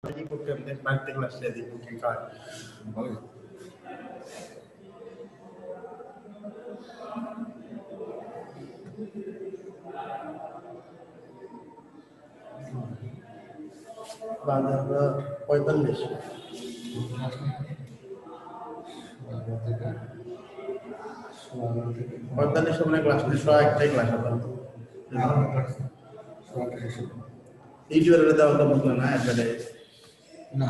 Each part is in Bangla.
lagi bukan penting lah jadi bukan kan. Badan 45 45 মানে ক্লাস 101টাই ক্লাস হতো এই জোরে দাও তো বুঝলো না এবারে না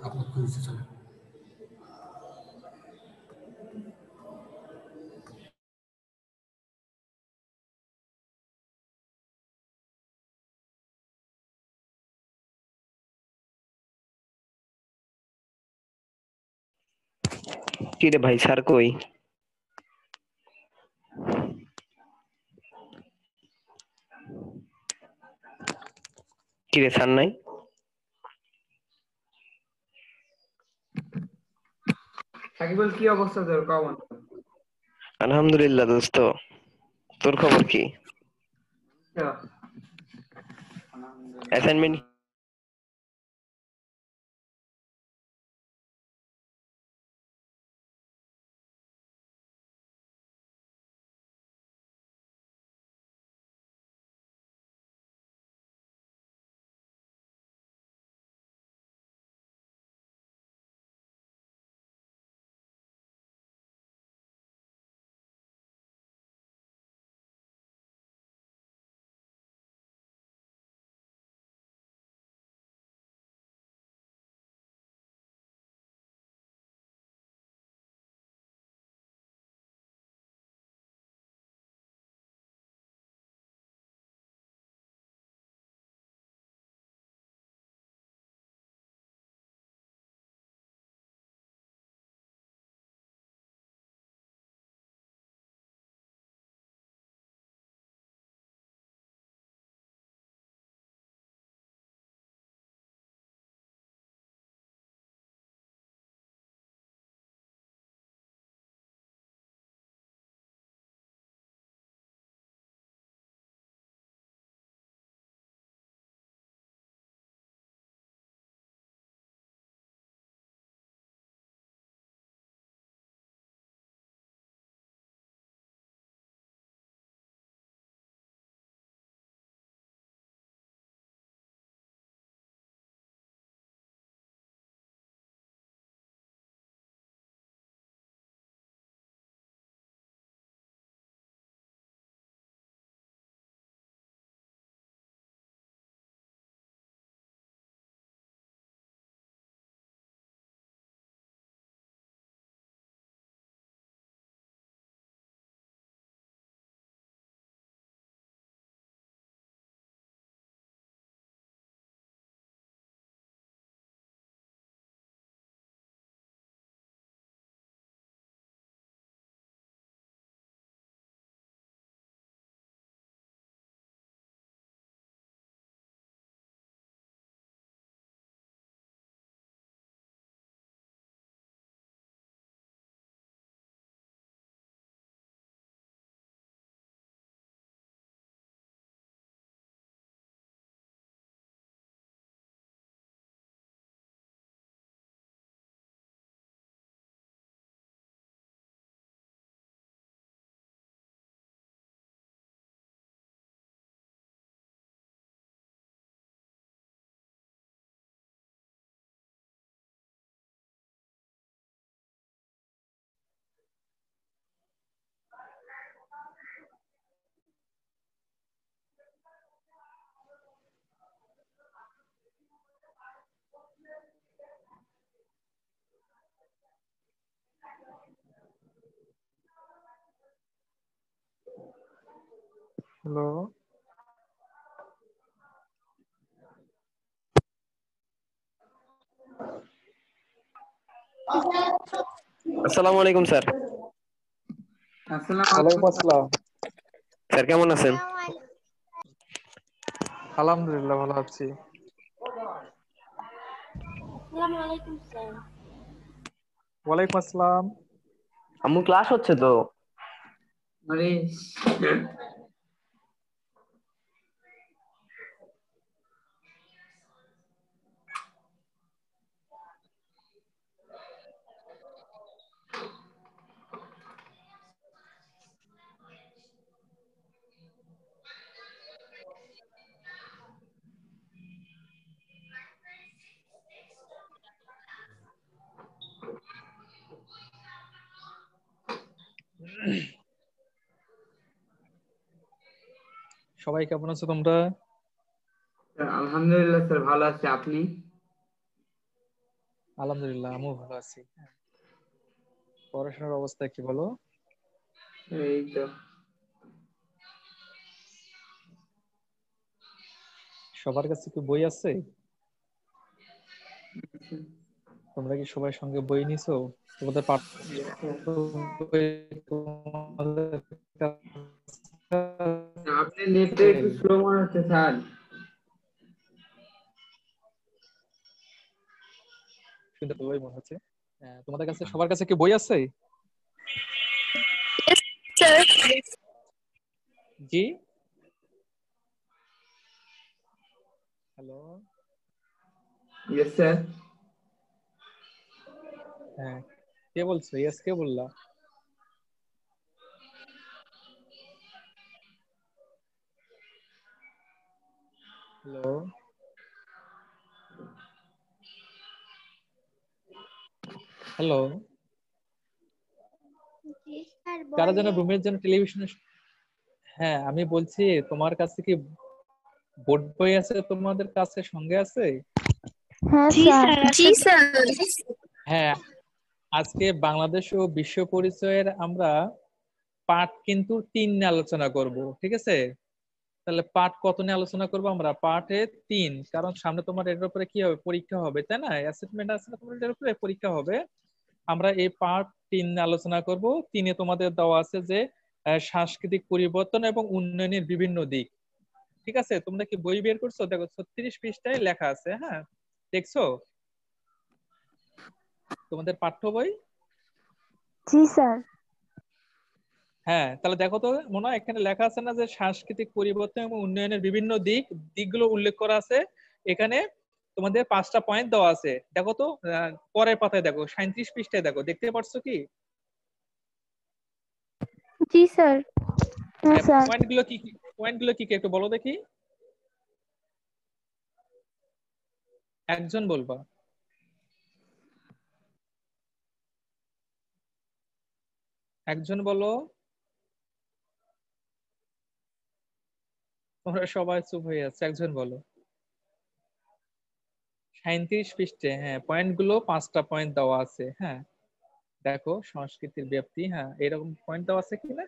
আপলোড করেছে চলে কি রে ভাই স্যার কই? কি রে স্যার নাই? সাকিবুল কি অবস্থা তোর কমন? আলহামদুলিল্লাহ দোস্ত, তোর খবর কি? অ্যাসাইনমেন্ট হ্যালো, আসসালামু আলাইকুম স্যার। ওয়ালাইকুম আসসালাম। স্যার কেমন আছেন? আলহামদুলিল্লাহ ভালো আছি। ওয়ালাইকুম আসসালাম। আম্মু ক্লাস হচ্ছে তো। আরে সবাই কেমন আছো তোমরা? স্যার আলহামদুলিল্লাহ স্যার ভালো আছি, আপনি? আলহামদুলিল্লাহ আমিও ভালো আছি। পড়াশোনার অবস্থা কি বলো? এই তো। সবার কাছে কি বই আছে? তোমরা কি সবাই সঙ্গে বই নিছো? তোমাদের পাঠ্য Yes, sir. বই তোমাদের আপনার নেটটা কাছে? একটু স্লো মনে হচ্ছে স্যার। শুনতে তো বই মনে হচ্ছে। তোমাদের কাছে সবার কাছে কি বই আছে? স্যার জি, হ্যালো। Yes sir. হ্যাঁ, কে বলছো? ইয়েস কে বললা? Hello, hello. জি স্যার কারা যেন বলেন। রুমের যেন টেলিভিশনে। হ্যাঁ, আমি বলছি তোমার কাছে কি বোর্ড বই আছে? তোমাদের কাছে সঙ্গে আছে? হ্যাঁ জি স্যার। স্যার জি আছে। স্যার। হ্যাঁ, আজকে বাংলাদেশ ও বিশ্ব পরিচয়ের আমরা পাঠ কিন্তু 3 নিয়ে আলোচনা করব, ঠিক আছে? তাহলে পাঠ কত নিয়ে আলোচনা করব? আমরা পাঠে 3, কারণ সামনে তোমার এর উপরে কি হবে, পরীক্ষা হবে, তাই না? অ্যাসাইনমেন্ট আছে না তোমার, এর উপরে পরীক্ষা হবে। আমরা এই পার্ট 3 নিয়ে আলোচনা করব। 3-এ তোমাদের দেওয়া আছে যে সাংস্কৃতিক পরিবর্তন এবং উন্নয়নের বিভিন্ন দিক। ঠিক আছে, তোমরা কি বই বের করছো? দেখো 36 পৃষ্ঠায় লেখা আছে, হ্যাঁ দেখছো তোমাদের পাঠ্য বই? জি স্যার। হ্যাঁ, তাহলে দেখো তো, মনে হয় এখানে লেখা আছে না যে সাংস্কৃতিক পরিবর্তন এবং উন্নয়নের বিভিন্ন দিকগুলো উল্লেখ করা আছে এখানে। তোমাদের 5টা পয়েন্ট দেওয়া আছে, দেখো তো পরের পাতায় দেখো, 37 পৃষ্ঠায় দেখো, দেখতে পারছো কি? জি স্যার। হ্যাঁ হ্যাঁ, স্যার। পয়েন্টগুলো কি একটু বলো দেখি, একজন বলবা। একজন বলো। তোমরা সবাই চুপ হয়ে যাচ্ছে, একজন বলো। 37 পৃষ্ঠে, হ্যাঁ, পয়েন্টগুলো 5টা পয়েন্ট দেওয়া আছে, হ্যাঁ দেখো, সংস্কৃতির ব্যাপ্তি, হ্যাঁ এরকম পয়েন্ট দেওয়া আছে কিনা,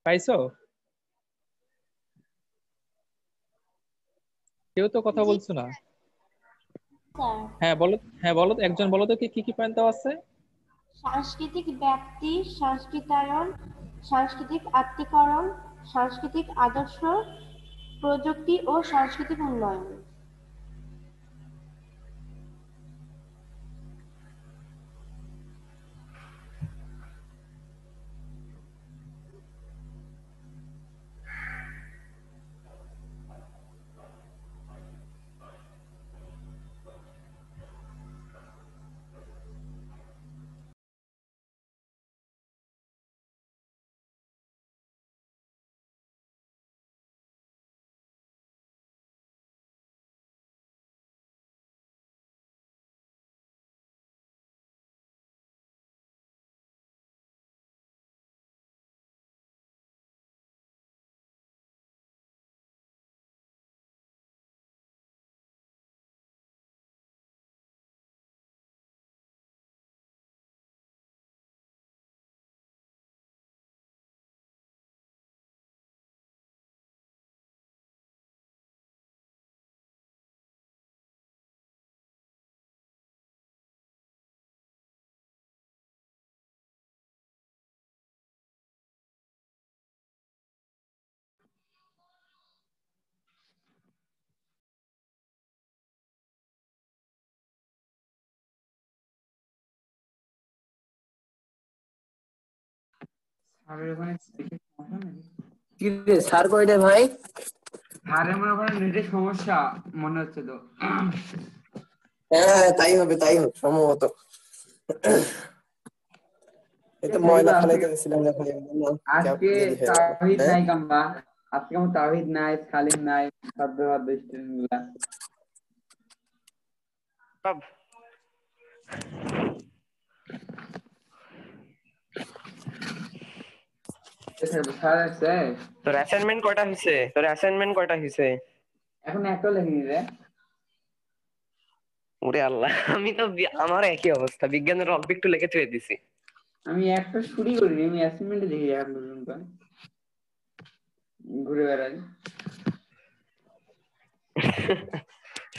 পাইছো? কেউ তো কথা জি বলছো না। স্যার। হ্যাঁ বলো, হ্যাঁ বলো, একজন বলো তো কি কি পয়েন্ট দেওয়া আছে। সাংস্কৃতিক ব্যাপ্তি, সংস্কৃতায়ন, সাংস্কৃতিক আত্মীকরণ, সাংস্কৃতিক আদর্শ, প্রযুক্তি ও সাংস্কৃতিক উন্নয়ন। স্যারের ওখানে নেটের সমস্যা নাকি? কি রে স্যার কইরে ভাই? স্যারের মনে ওখানে নেটের সমস্যা মনে হচ্ছে তো। হ্যাঁ তাই হবে সম্ভবত। এই তো এই তো ময়লা আজকে ফেলাইতে গেছিলাম যখন ক্যাব আজকে দেরি হয়ে গেল। তাওহিদ হ্যাঁ নাই কাম্বা। আজকে আমার তাওহিদ নাই, সালিম নাই, সাদ্দ স্টুডেন্ট গুলা। স্যার আছে তোর অ্যাসাইনমেন্ট কয়টা হয়েছে? এখন একটা লেখিনি রে। ওরে আল্লাহ, আমি তো আমার একই অবস্থা, বিজ্ঞানের অল্প একটু লিখে থুয়ে দিছি। আমি একটা শুরু করিনি, আমি অ্যাসাইনমেন্টে দেখি এখন পর্যন্ত ঘুরে বেড়াই।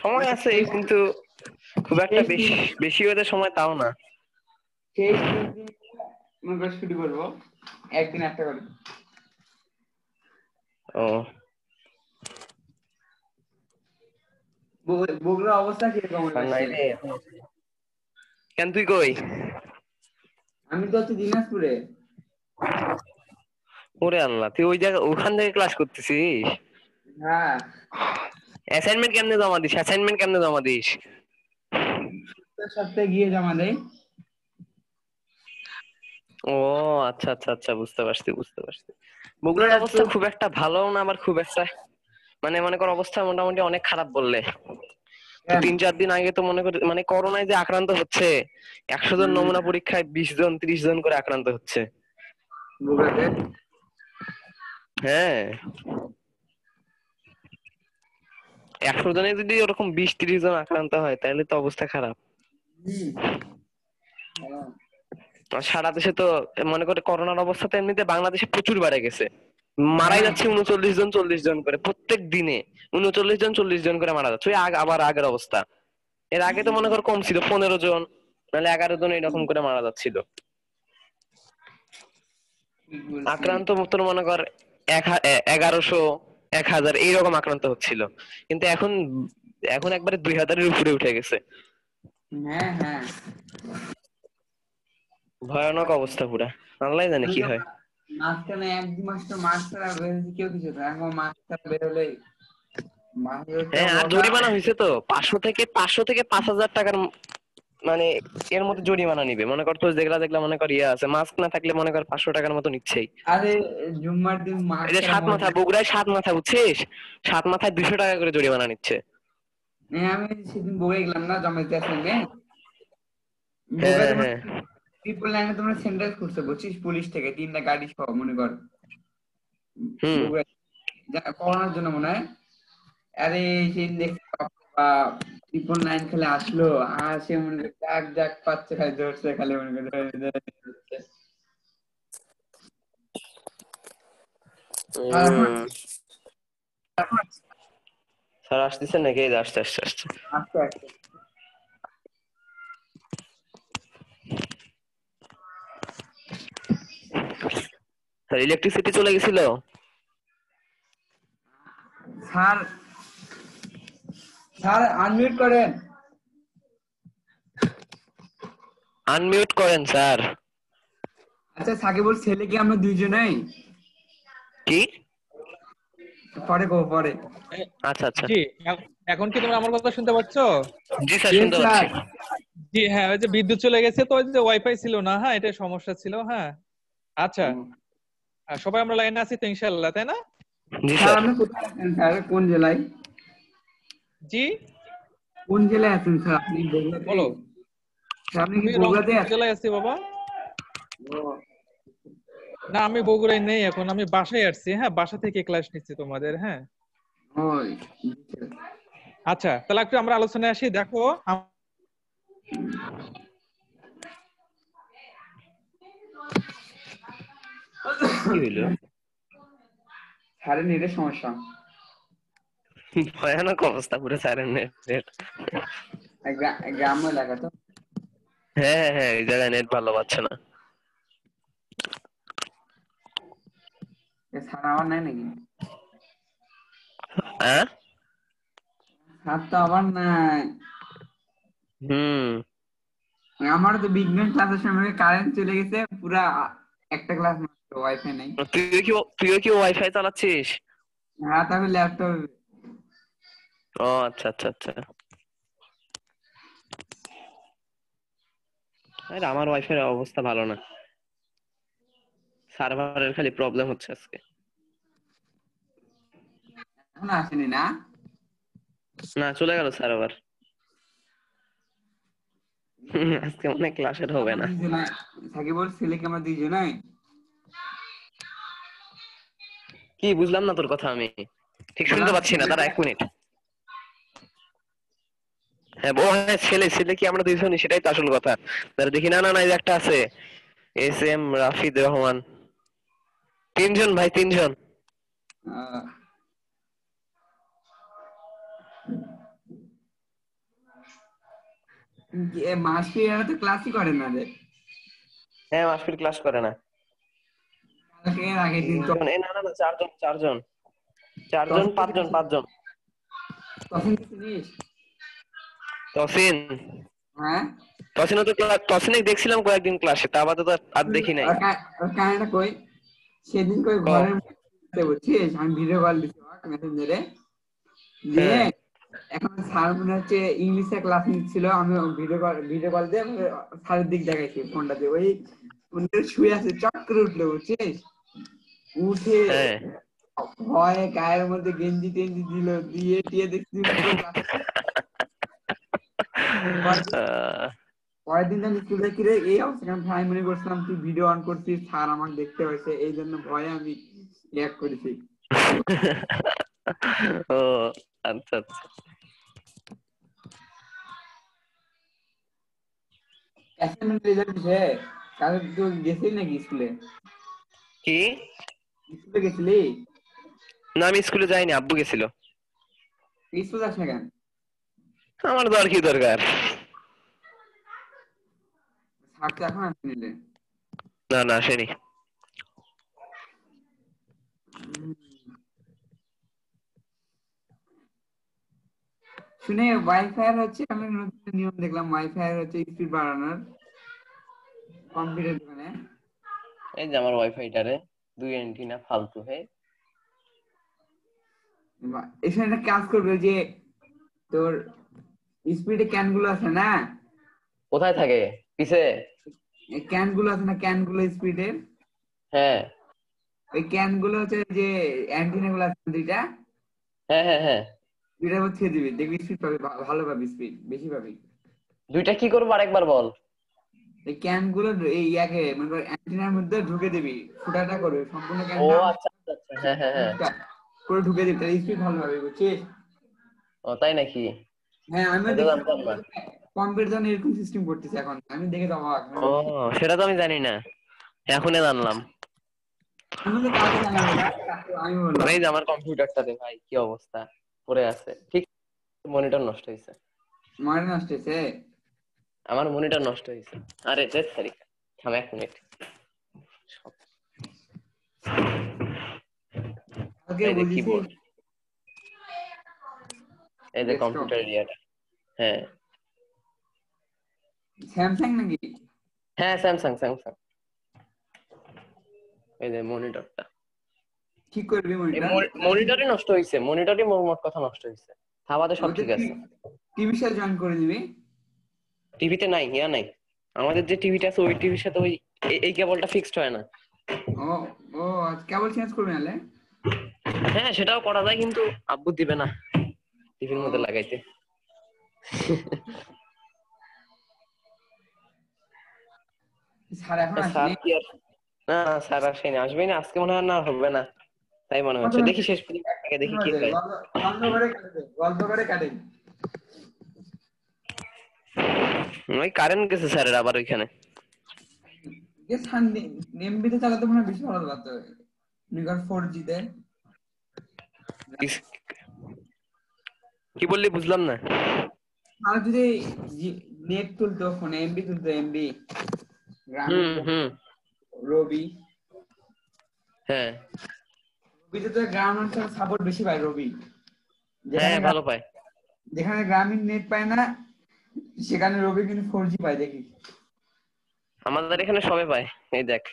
সময় আছে কিন্তু খুব একটা বেশি হতে সময় তাও না। সেই দিন মনে করে শুরু করবো, একদিন একটা করে। ও বগুড়ার অবস্থা কিরকম? কেন তুই কই? আমি তো হচ্ছে দিনাজপুরে। ওরে আল্লাহ, তুই ওই জায়গা ওখান থেকে ক্লাস করতেছিস? হ্যাঁ। অ্যাসাইনমেন্ট কেমনে জমা দিস? সপ্তাহে গিয়ে জমা দেয়। ও আচ্ছা আচ্ছা আচ্ছা, বুঝতে পারছি। বগুড়ার অবস্থা খুব একটা ভালো না, আবার খুব একটা মানে মনে কর অবস্থা মোটামুটি অনেক খারাপ বললে। তো 3-4 দিন আগে তো মনে কর মানে করোনায় যে আক্রান্ত হচ্ছে, 100 জন নমুনা পরীক্ষায় 20 জন 30 জন করে আক্রান্ত হচ্ছে। বগুড়াতে? হ্যাঁ, 100 জনে যদি ওরকম 20-30 জন আক্রান্ত হয় তাহলে তো অবস্থা খারাপ। আর সারা দেশে তো মনে করে করোনার অবস্থা তো এমনিতে বাংলাদেশে প্রচুর বেড়ে গেছে, মারাই যাচ্ছে 39 জন 40 জন করে প্রত্যেক দিনে। 39 জন 40 জন করে মারা যাচ্ছে। আবার আগের অবস্থা। এর আগে তো মনে কর কম ছিল, 15 জন নাহলে 11 জন এরকম করে মারা যাচ্ছিল। আক্রান্ত তোর মনে কর 1100 1000 এইরকম আক্রান্ত হচ্ছিল, কিন্তু এখন একবারে 2000-এর উপরে উঠে গেছে। হ্যাঁ হ্যাঁ, ভয়ানক অবস্থা পুরা, আল্লাহ জানে কি হয়। মাঝখানে 1-2 মাস তো মাস্ক ছাড়া বেরোতে কেউ কিছু না, এখন মাস্ক ছাড়া বেরোলেই হ্যাঁ, আর জরিমানা হয়েছে তো 500 থেকে 5000 টাকার, মানে এর মধ্যে জরিমানা নিবে। মনে কর তো যেগুলা মনে কর আছে মাস্ক না থাকলে মনে কর 500 টাকার মতো নিচ্ছেই। আরে জুম্মার দিন মাস্ক এই যে বগুড়ায় 7 মাথা বুঝছিস, 7 মাথায় 200 টাকা করে জরিমানা নিচ্ছে। আমি সেদিন বলে গেলাম না জমাইতে সঙ্গে, হ্যাঁ ট্রিপল লাইনে তোমরা সেন্টার করছো বুঝছিস, পুলিশ থেকে 3টা গাড়ি সহ মনে কর করোনার জন্য মনে হয়। আরে সেদিন দেখছি ট্রিপল লাইন খেলে আসলো, আসে মনে করে ডাক পাচ্ছে, খালি ধরছে, খালি মনে করে স্যার আসতেছেন নাকি? এই যে আসতে। স্যার ইলেকট্রিসিটি চলে গেছিল। স্যার আনমিউট করেন। আনমিউট করেন স্যার। আচ্ছা সাকিবুল ছেলে কি আমরা দুইজনেই? কি পরে আচ্ছা আচ্ছা, জি, এখন কি তোমরা আমার কথা শুনতে পাচ্ছ? জি স্যার শুনতে পাচ্ছি। জি হ্যাঁ, ওই যে বিদ্যুৎ চলে গেছে তো, ওই যে ওয়াইফাই ছিল না, হ্যাঁ এটা সমস্যা ছিল। হ্যাঁ আচ্ছা, সবাই আমরা লাইনে আছি তো ইনশাআল্লাহ, তাই না? জি স্যার। আপনি কোথায় আছেন স্যার? কোন জেলায়? জি কোন জেলায় আছেন স্যার আপনি? বগুড়াতে? বলো। আপনি কি বগুড়াতে আছেন? জেলায় আছি বাবা। না আমি বগুড়ায় নেই এখন, আমি বাসায় আসছি। হ্যাঁ, বাসা থেকে ক্লাস নিচ্ছি তোমাদের। হ্যাঁ আচ্ছা, তাহলে একটু আমরা আলোচনায় আসি। দেখো কি হইলো? স্যারের নেটের সমস্যা, ভয়ানক অবস্থা পুরো স্যারের নেট। গ্রাম্য এলাকা তো। হ্যাঁ এই জায়গায় নেট ভালো পাচ্ছে না। স্যার আমার নাই নাকি? হ্যাঁ স্যার তো আবার নাই। আমার তো বিজ্ঞান ক্লাসের সময় কারেন্ট চলে গেছে, পুরা একটা ক্লাস মাত্র, ওয়াইফাই নাই। তুইও কি ওয়াইফাই চালাচ্ছিস? হ্যাঁ, তবে ল্যাপটপ। ও আচ্ছা আচ্ছা আচ্ছা। আরে আমার ওয়াইফাই এর অবস্থা ভালো না, সার্ভারের খালি প্রবলেম হচ্ছে আজকে। এখন আসেনি না? না, চলে গেল সার্ভার। আজকে অনেক ক্লাসের হবে না। সাকিবুল ছেলে কি আমরা দুইজনাই? কি বুঝলাম না তোর কথা, আমি ঠিক শুনতে পাচ্ছি না, দাঁড়া 1 মিনিট। হ্যাঁ হ্যাঁ, ছেলে ছেলে কি আমরা দুইজনই, সেটাই তো আসল কথা। দাঁড়া দেখি, না না না, এই যে একটা আছে, SM রাফিদ রহমান। 3 জন ভাই, 3 জন। মাসি এরা তো ক্লাসই করে না রে। হ্যাঁ, মাসফির ক্লাস করে না। কালকে এর আগের দিন তো 3 জন, না না না, 4 জন 4 জন 4 জন 5 জন 5 জন। তখন চিনিস? তসিন, হ্যাঁ, তসিনও তো তসিনে দেখছিলাম কয়েকদিন ক্লাসে, তা বাদে তো আর দেখি নাই। আর কাহিনীটা কই, সেদিন কই ঘরের মধ্যে বুঝছিস, আমি ভিডিও কল দিছি মেসেঞ্জারে, যে হ্যাঁ। এখন স্যার মনে হচ্ছে ইংলিশে ক্লাস নিচ্ছিল, আমি ভিডিও কল দিয়ে স্যারের দিক দেখাইছি ফোনটাতে, ওই শুয়ে আছে, চট করে উঠলো বুঝছিস, উঠে হ্যাঁ। ভয়ে গায়ের মধ্যে গেঞ্জি টেঞ্জি দিল, দিয়ে টিয়ে দেখছি পরের দিন আমি স্কুলে কিরে এই অবস্থা, ভাই মনে করছিলাম তুই ভিডিও অন করছিস, স্যার আমাকে দেখতে হয়েছে, এই জন্য ভয়ে আমি এক করেছি। ও আচ্ছা আচ্ছা। অ্যাসাইনমেন্ট রেজাল্ট দিছে, কালকে তুই গেছিলি নাকি স্কুলে? কি? স্কুলে গেছিলি? না, আমি স্কুলে যাইনি, আব্বু গেছিল। স্কুল যাস না কেন? আমার তো আর কি দরকার। স্যার তো এখন আসেনি রে। না না, আসেনি। শুনে ওয়াইফাই হচ্ছে, আমি নতুন নিয়ম দেখলাম, ওয়াইফাই হচ্ছে স্পিড বাড়ানোর কম্পিউটার দোকানে। এই যে আমার ওয়াইফাইটারে 2 অ্যান্টিনা ফালতু। হে, এখানে একটা কাজ করবে, যে তোর স্পিডে ক্যান গুলো আছে না, কোথায় থাকে? পিছে? ক্যান গুলো আছে না, ক্যান গুলো স্পিডের, হ্যাঁ ওই ক্যান গুলো হচ্ছে যে অ্যান্টিনা গুলো আছে দুইটা, হ্যাঁ হ্যাঁ হ্যাঁ। দুইটার মধ্যে ছেড়ে দিবি, দেখবি স্পিড পাবি, ভালো পাবি, স্পিড বেশি পাবি। দুইটা কি করবো আরেকবার বল। এই ক্যান গুলো এই ইয়াকে মানে অ্যান্টিনার মধ্যে ঢুকে দিবি, ফুটাটা করবে সম্পূর্ণ ও ক্যানটা আচ্ছা আচ্ছা আচ্ছা, হ্যাঁ হ্যাঁ হ্যাঁ। করে ঢুকে দিবি, তাহলে স্পিড ভালো পাবি বুঝছিস? ও তাই নাকি? হ্যাঁ, আমিও এটা দেখি জানতাম না। কম্পিউটার এরকম সিস্টেম করতেছে এখন, আমি দেখে তো অবাক। ও, সেটা তো আমি জানি না, এখনই জানলাম। আমি তো কালকে জানলাম এটা, আমি বললাম। এই যে আমার কম্পিউটারটাতে ভাই কি অবস্থা পড়ে আছে, ঠিক মনিটর নষ্ট হয়েছে। মার নষ্ট হয়েছে? আমার মনিটর নষ্ট হয়েছে। আরে দেখ সরি, থাম 1 মিনিট। কালকে এই যে বলেছি কিবোর্ড, এই যে কম্পিউটার এরিয়াটা। হ্যাঁ স্যামসাং নাকি? হ্যাঁ, স্যামসাং স্যামসাং। এই যে মনিটরটা, ঠিক করবি মনিটর? মনিটরই নষ্ট হয়েছে, মনিটরই মোট কথা নষ্ট হয়েছে, থাবাতে সব ঠিক আছে। টিভির সাথে জয়েন করে দিবি। টিভিতে নাই, ইয়া নাই, আমাদের যে টিভিটা আছে ওই টিভির সাথে ওই এই কেবলটা ফিক্সড হয় না। ও ও, কেবল চেঞ্জ করবি নালে? হ্যাঁ সেটাও করা যায়, কিন্তু আব্বু দিবে না টিভির মধ্যে লাগাইতে। স্যার এখন স্যার আসেনি? কি আর, না স্যার আসেনি, আসবেই না আজকে, মনে হয় না হবে না তাই মনে হচ্ছে। দেখি শেষ পর্যন্ত দেখি কি হয়। গল্প করে কাটে। ওই কারেন্ট গেছে স্যারের আবার ওইখানে। নেমবিতে চালাতে মনে হয় বেশি ভালো লাগতো, নিগার 4G তে। কি বললি বুঝলাম না। আর যদি নেট তুলতো ফোনে, এমবি তুলতো, এমবি রবি। হ্যাঁ রবিতে তো গ্রাম অঞ্চল সাপোর্ট বেশি পায় রবি, হ্যাঁ ভালো পায়। যেখানে গ্রামীণ নেট পায় না সেখানে রবি কিন্তু 4G পায় দেখি। আমাদের এখানে সবে পায়, এই দেখ,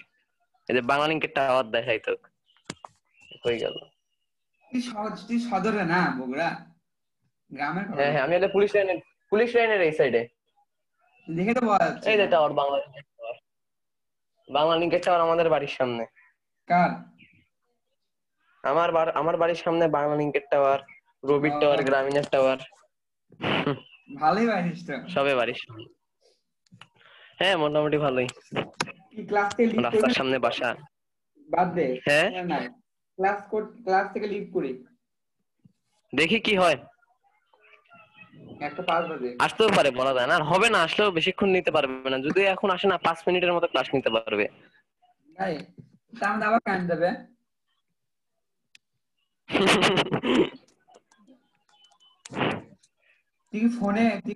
এই যে বাংলালিংকের টাওয়ার দেখাই তো হয়ে গেল। তুই সদরে না বগুড়া, গ্রামের? হ্যাঁ হ্যাঁ, আমি হলে পুলিশ লাইনের এই সাইডে। দেখে তো বল, এই যে টাওয়ার, বাংলালিংকের টাওয়ার আমাদের বাড়ির সামনে। কার? আমার বাড়ির সামনে বাংলালিংকের টাওয়ার, রবির টাওয়ার, গ্রামীণের টাওয়ার, ভালোই পাইছিস তো। সবে বাড়ির সামনে। হ্যাঁ মোটামুটি ভালোই। কি ক্লাস 10 লিখ রাস্তার সামনে বাসা। বাদ দে, হ্যাঁ না ক্লাস থেকে লিভ করি, দেখি কি হয়। 1:05 বাজে। আসতেও পারে, বলা যায় না। আর হবে না, আসলেও বেশিক্ষণ নিতে পারবে না। যদি এখন আসে না, 5 মিনিটের মতো ক্লাস নিতে পারবে। ভাই তার মধ্যে আবার কারেন্ট যাবে। তুই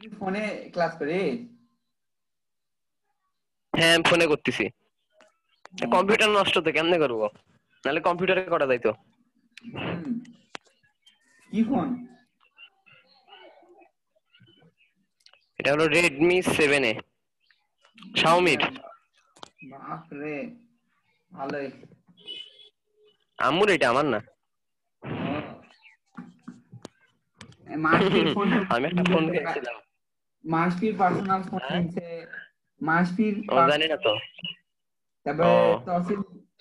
কি ফোনে ক্লাস করিস? হ্যাঁ, আমি ফোনে করতেছি। কম্পিউটার নষ্ট তো কেমনে করবো, নাহলে কম্পিউটারে করা যাইতো। হুম, কি ফোন? এটা হলো রেডমি 7A, শাওমির। বাপ রে, ভালোই। আম্মুর, এটা আমার না। মাসফির ফোন আমি একটা ফোন কিনছিলাম। মাসফির পার্সোনাল ফোন হ্যাঁ? কিনছে। মাসফির ও জানি না তো। তারপরে ও,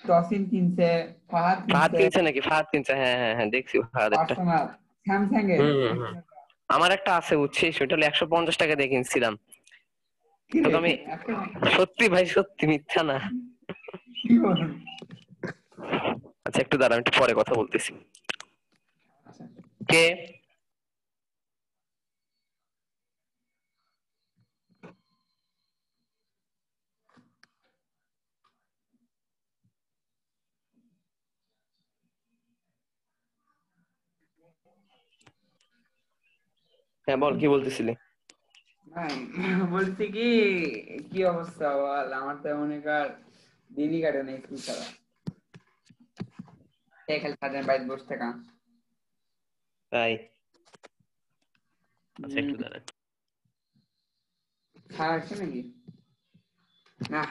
তসিন কিনছে, ফাহাদ ফাহাদ কিনছে কিনছে নাকি? ফাহাদ কিনছে, হ্যাঁ হ্যাঁ হ্যাঁ, দেখছি ফাহাদ একটা। পার্সোনাল স্যামসাং এর। আমার একটা আছে, বুঝছিস, ওটা হলো 150 টাকা দিয়ে কিনছিলাম। কি রে তোকে আমি সত্যি ভাই, সত্যি, মিথ্যা না। কি বল? আচ্ছা একটু দাঁড়া, আমি একটু পরে কথা বলতেছি। কে? হ্যাঁ বল, কি বলতেছিলি? বলছি কি, কি অবস্থা বল? আমার তো মনে কর দিনই কাটে না স্কুল ছাড়া, খালি সারাদিন বাড়িতে বসে থাকা। তাই? আচ্ছা একটু দাঁড়া। স্যার আসছে নাকি? না,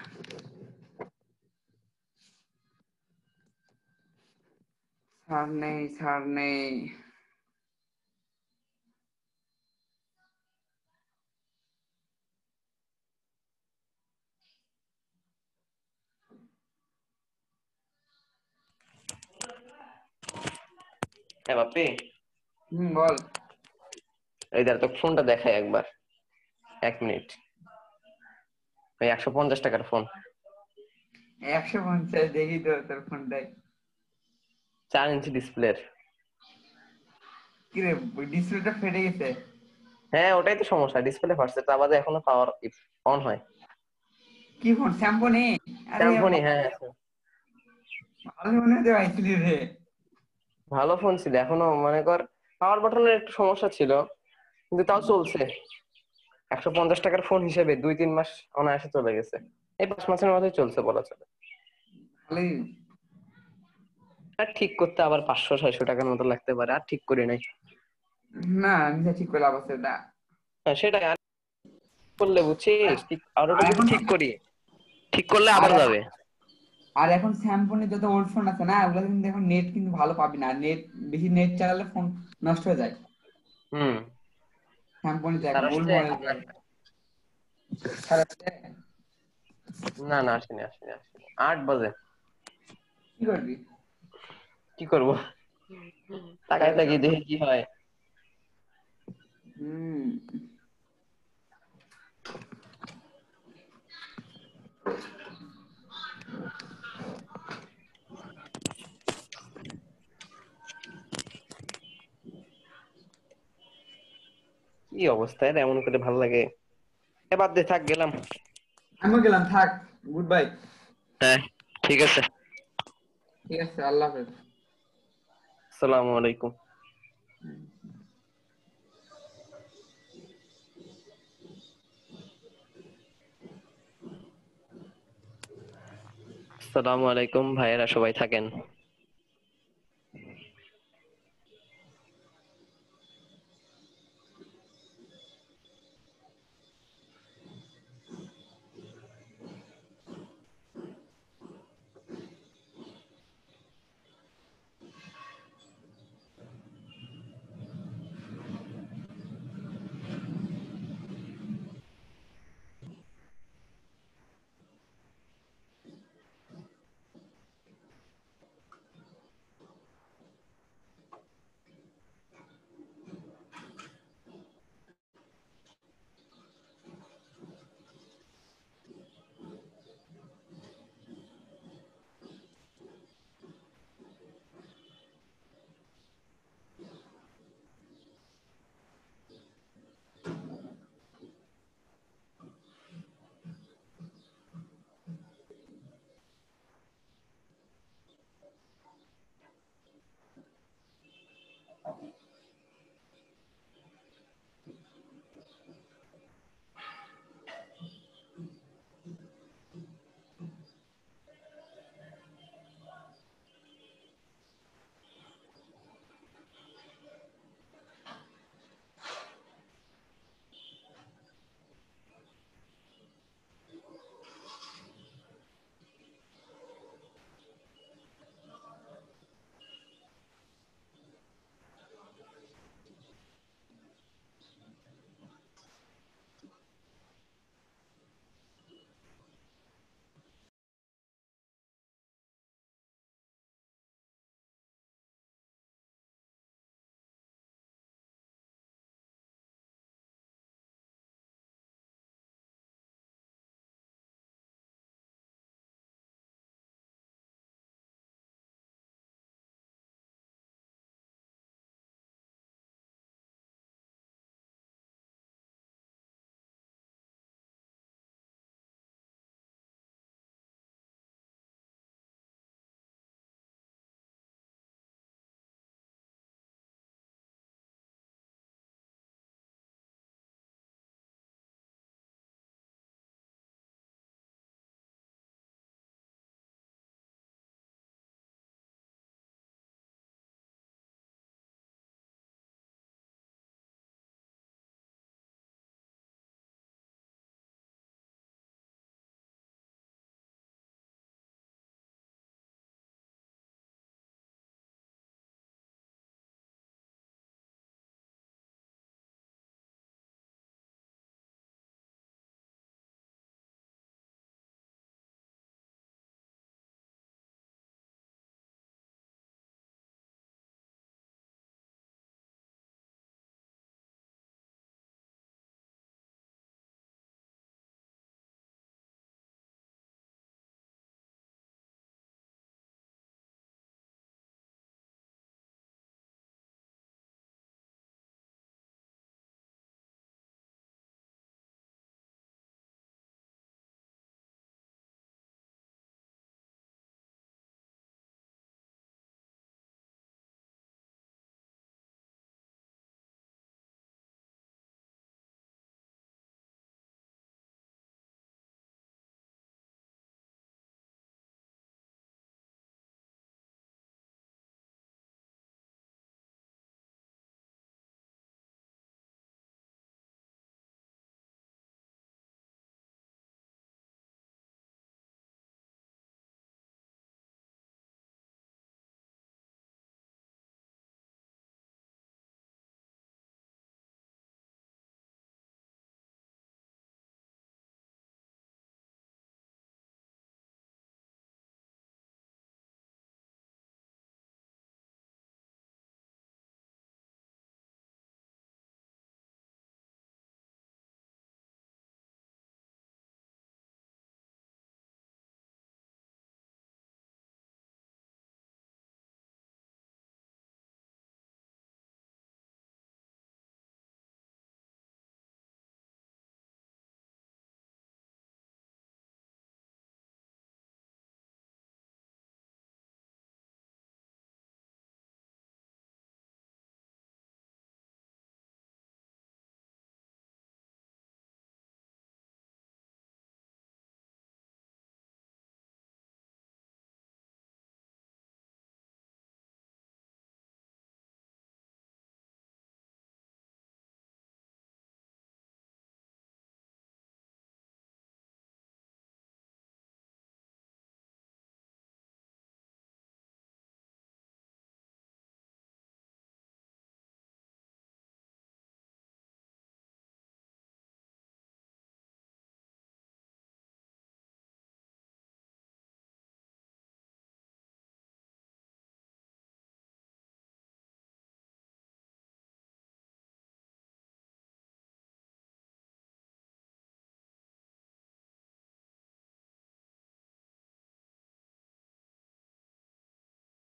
স্যার নেই, স্যার নেই। হ্যাঁ বাপি, বল। এই দাঁড়া, তোকে ফোনটা দেখাই একবার, 1 মিনিট। ওই 150 টাকার ফোন। 150? দেখি তো তোর ফোনটাই। 4 ইঞ্চি ডিসপ্লের। কি রে, ডিসপ্লেটা ফেটে গেছে? হ্যাঁ ওটাই তো সমস্যা, ডিসপ্লে ফাটছে, তা বাদে এখনো পাওয়ার অন হয়। কি ফোন, স্যামসং? আরে স্যামসং, হ্যাঁ। ভালো মনে হতে পাইছিলি রে। ভালো ফোন ছিল, এখনো মনে কর পাওয়ার বাটনের একটু সমস্যা ছিল, কিন্তু তাও চলছে। 150 টাকার ফোন হিসেবে 2-3 মাস অনায়াসে চলে গেছে। এই 5 মাসের মধ্যে চলছে বলা চলে। ভালোই। আর ঠিক করতে আবার 500-600 টাকার মতো লাগতে পারে, আর ঠিক করি নাই। না, নিজে ঠিক করে লাভ আছে এটা। হ্যাঁ সেটাই, আর করলে বুঝছিস, ঠিক আর ওটা আর যদি এখন ঠিক করি, ঠিক করলে আর আবার যাবে। আর এখন স্যামসংয়ের যত ওল্ড ফোন আছে না, ওগুলো কিন্তু এখন নেট কিন্তু ভালো পাবি না। বেশি নেট চালালে ফোন নষ্ট হয়ে যায়। হুম। স্যামসংতে তার এখন ওল্ড আসছে? মডেল খারাপ। না না, আসেনি 8 বাজে। কি করবি? কি করব, তাকায় তাকিয়ে দেখি কি হয়। হুম। কি অবস্থা, এটা এমন করে ভালো লাগে। এবার দে, থাক, গেলাম। আমিও গেলাম, থাক, গুড বাই। হ্যাঁ ঠিক আছে। ঠিক আছে, আল্লাহ হাফেজ। আসসালামু আলাইকুম। আসসালামু আলাইকুম, ভাইয়েরা সবাই থাকেন।